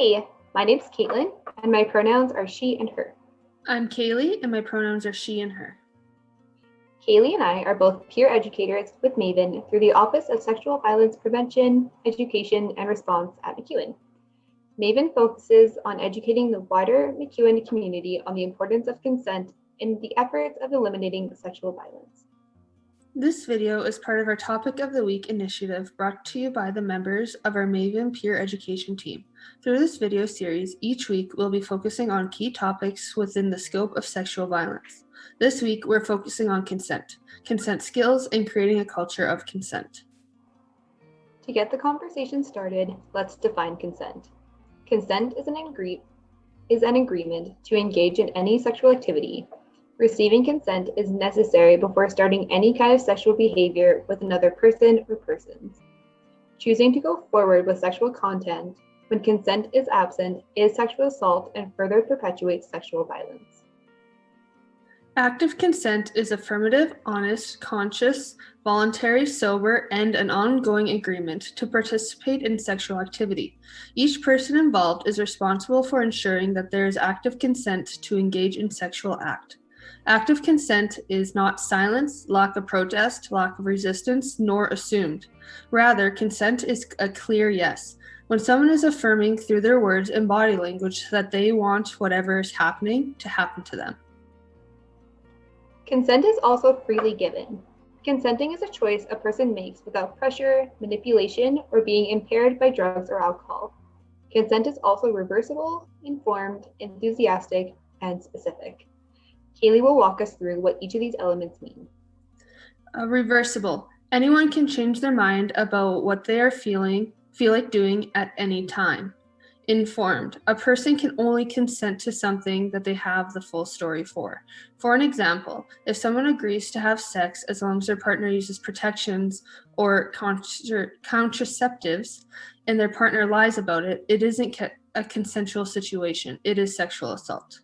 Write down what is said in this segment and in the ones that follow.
Hey, my name's Kaitlin, and my pronouns are she and her. I'm Kaylee, and my pronouns are she and her. Kaylee and I are both peer educators with MAVEN through the Office of Sexual Violence Prevention, Education, and Response at MacEwan. MAVEN focuses on educating the wider MacEwan community on the importance of consent in the efforts of eliminating sexual violence. This video is part of our Topic of the Week initiative brought to you by the members of our MAVEN peer education team. Through this video series, each week we'll be focusing on key topics within the scope of sexual violence. This week, we're focusing on consent skills, and creating a culture of consent. To get the conversation started, let's define consent. Consent is an agreement to engage in any sexual activity. Receiving consent is necessary before starting any kind of sexual behavior with another person or persons. Choosing to go forward with sexual content when consent is absent is sexual assault and further perpetuates sexual violence. Active consent is affirmative, honest, conscious, voluntary, sober, and an ongoing agreement to participate in sexual activity. Each person involved is responsible for ensuring that there is active consent to engage in sexual act. Active consent is not silence, lack of protest, lack of resistance, nor assumed. Rather, consent is a clear yes. When someone is affirming through their words and body language that they want whatever is happening to happen to them. Consent is also freely given. Consenting is a choice a person makes without pressure, manipulation, or being impaired by drugs or alcohol. Consent is also reversible, informed, enthusiastic, and specific. Kaylee will walk us through what each of these elements mean. Reversible. Anyone can change their mind about what they are feel like doing at any time. Informed. A person can only consent to something that they have the full story for. For an example, if someone agrees to have sex as long as their partner uses protections or contraceptives and their partner lies about it, it isn't a consensual situation. It is sexual assault.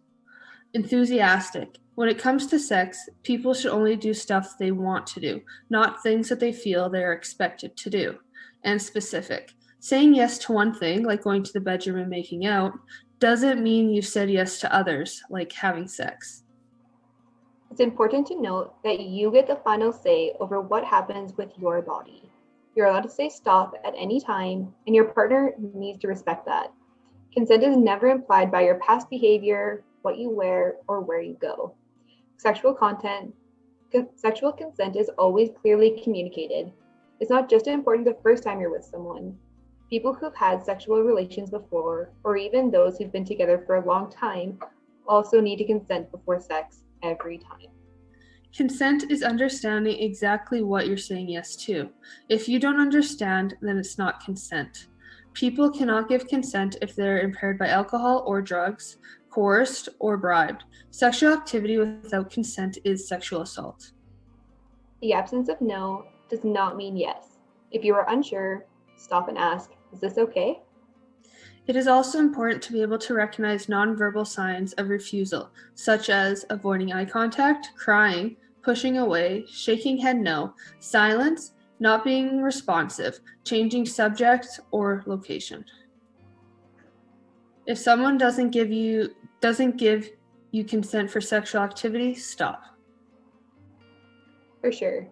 Enthusiastic. When it comes to sex, people should only do stuff they want to do, not things that they feel they are expected to do. And specific. Saying yes to one thing, like going to the bedroom and making out, doesn't mean you've said yes to others, like having sex. It's important to note that you get the final say over what happens with your body. You're allowed to say stop at any time, and your partner needs to respect that. Consent is never implied by your past behavior, what you wear, or where you go. Sexual consent is always clearly communicated. It's not just important the first time you're with someone. People who've had sexual relations before, or even those who've been together for a long time, also need to consent before sex every time. Consent is understanding exactly what you're saying yes to. If you don't understand, then it's not consent. People cannot give consent if they're impaired by alcohol or drugs, coerced, or bribed. Sexual activity without consent is sexual assault. The absence of no does not mean yes. If you are unsure, stop and ask, is this okay? It is also important to be able to recognize nonverbal signs of refusal, such as avoiding eye contact, crying, pushing away, shaking head no, silence, not being responsive, changing subject or location. If someone doesn't give you consent for sexual activity, stop. For sure.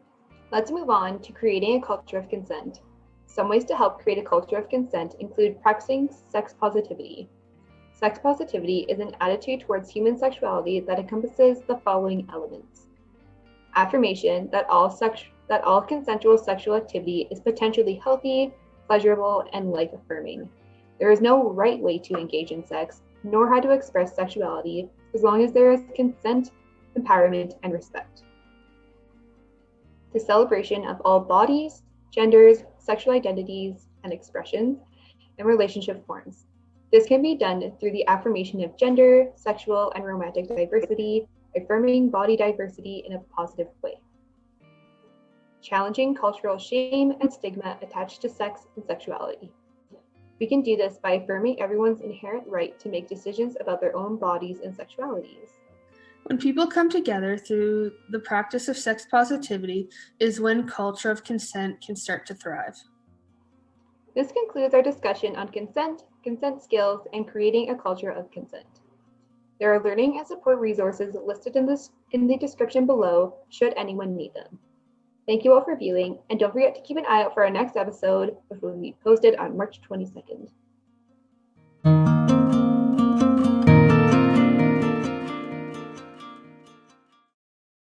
Let's move on to creating a culture of consent. Some ways to help create a culture of consent include practicing sex positivity. Sex positivity is an attitude towards human sexuality that encompasses the following elements. Affirmation that all consensual sexual activity is potentially healthy, pleasurable, and life-affirming. There is no right way to engage in sex, nor how to express sexuality, as long as there is consent, empowerment, and respect. The celebration of all bodies, genders, sexual identities, and expressions, and relationship forms. This can be done through the affirmation of gender, sexual, and romantic diversity, affirming body diversity in a positive way. Challenging cultural shame and stigma attached to sex and sexuality. We can do this by affirming everyone's inherent right to make decisions about their own bodies and sexualities. When people come together through the practice of sex positivity is when culture of consent can start to thrive. This concludes our discussion on consent, consent skills, and creating a culture of consent. There are learning and support resources listed in the description below should anyone need them. Thank you all for viewing, and don't forget to keep an eye out for our next episode, which will be posted on March 22nd.